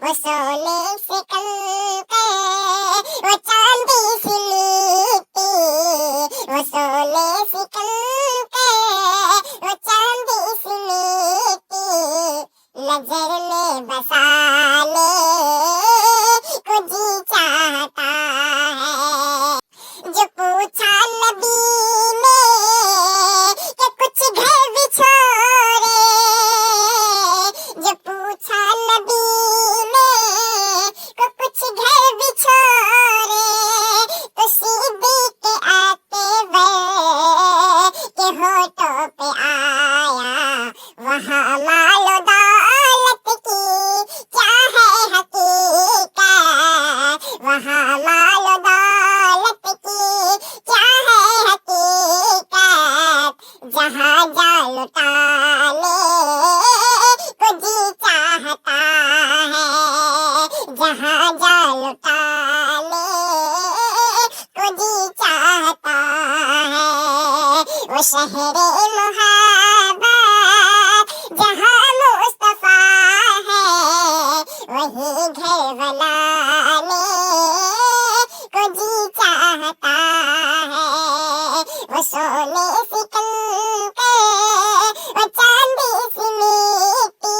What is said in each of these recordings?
वो सोने से कल के वो चांदी सी मीठी, वो सोने से कल के वो चांदी सी मीठी, नजर में बसा ले को जी चाहता है। जो पूछा नबी ने कि कुछ घर भी छोड़े, जो पूछा नबी ने कि कुछ घर भी छोड़े, तो सीधी के आते हुए के होठों पे आया वहाँ मालो दौलत की क्या है हकीकत, वहाँ मालो दौलत की क्या है हकीकत, जहाँ जा लुटाने को जी चाहता है, जहाँ जा लुटाने को जी चाहता है। वो शहरे मुहब्बत जहाँ मुस्तफा है, वही घर बनाने को जी चाहता है। वो सोने से कल के वो चांदी सी मीठी,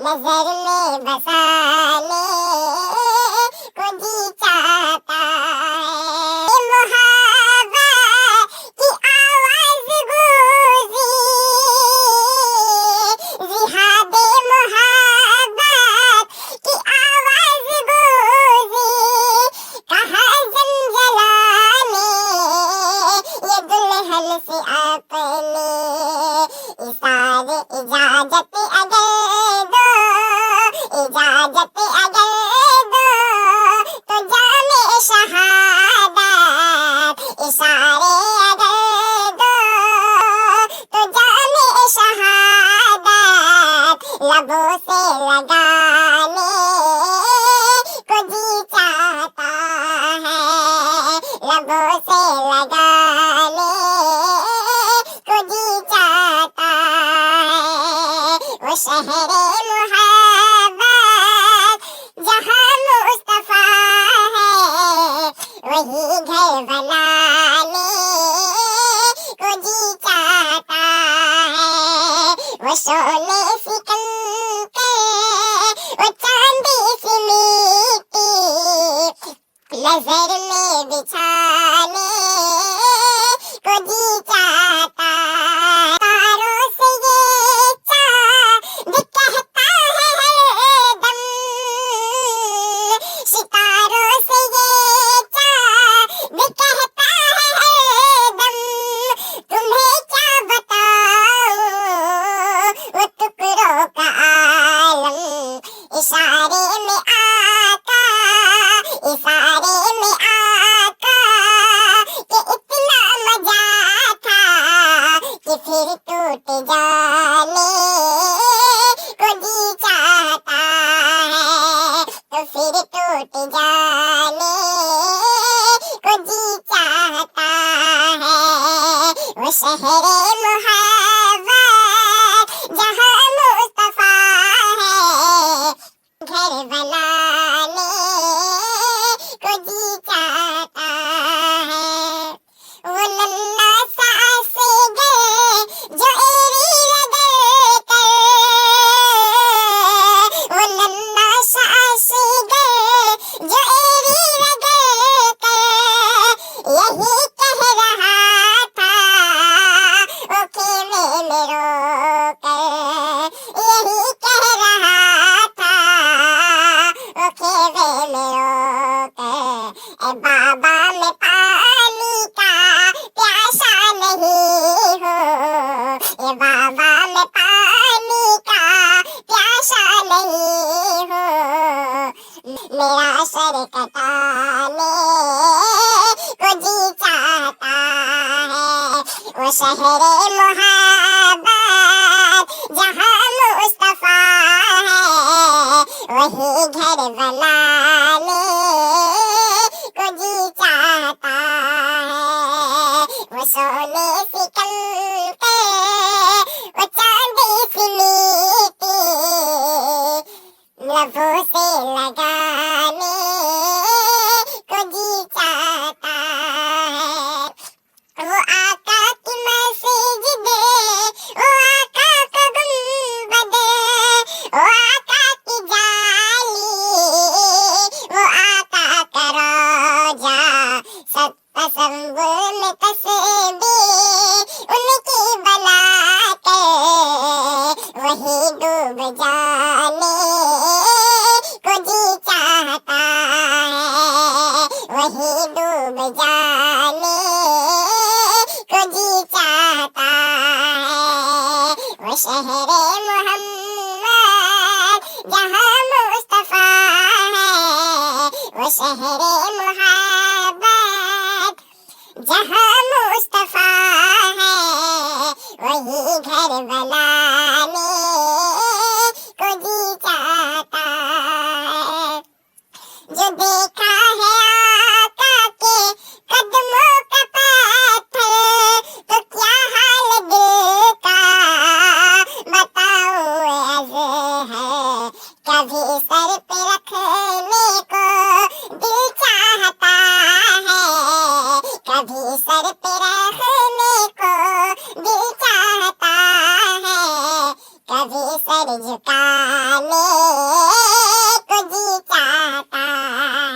नजर में बसाने को जी चाहता है। मोहब्बत की आवाज गूंजी, जिहादे मोहब्बत की आवाज गूंजी, कहा जंजला ने ये दुल्हन से अपने इशारे इजाजत अगर दो, इजाजत अगर दो तो जाने शहादत, इशारे अगर दो तो जाने शहादत, लबों से लगाने को जी चाहता है, लबों से लगाने को जी चाहता है। वो शहरे मुहब्बत जहाँ मुस्तफा है, वही घर बनाने को जी चाहता है। वो सोने से कल के वो चांदी सी मीठी, नजर में बिछाने को जी चाहता है। तारों से ये चांद कहता है हरदम, सितारों से ये चांद कहता है हरदम, तुम्हें क्या बताऊं वो टुकड़ों का आलम, इशारे में आका, इशारे में आका कि इतना मजा था कि फिर टूट जाने को जी चाहता है, तो फिर टूट जाने को जी चाहता है। वो शहरे मुहब्बत जहाँ मुस्तफा है, घर बनाने को जी चाहता है। वो नन्ना सा असगर जो एरी रगड़ कर, वो नन्ना सा असगर जो एरी रगड़ कर, यही कह रहा था ओ खेमे में रो कर, यही कह रहा था ओ खेमे में रो कर, ए बाबा मैं पानी का प्यासा नहीं हूँ, ए बाबा मैं पानी का प्यासा नहीं हूँ, मेरा सर कटाने को जी चाहता है। वो शहरे मुहब्बत जहाँ मुस्तफा है, वही घर बनाने को जी चाहता है। वो सोने से कल के वो चांदी सी मीठी, लबों से डूब जाने को जी चाहता है, वही डूब जाने को जी चाहता है। वो शहरे मोहम्मद जहाँ मुस्तफा है, वो शहरे मोहब्बत जहाँ मुस्तफा है, वही घर बला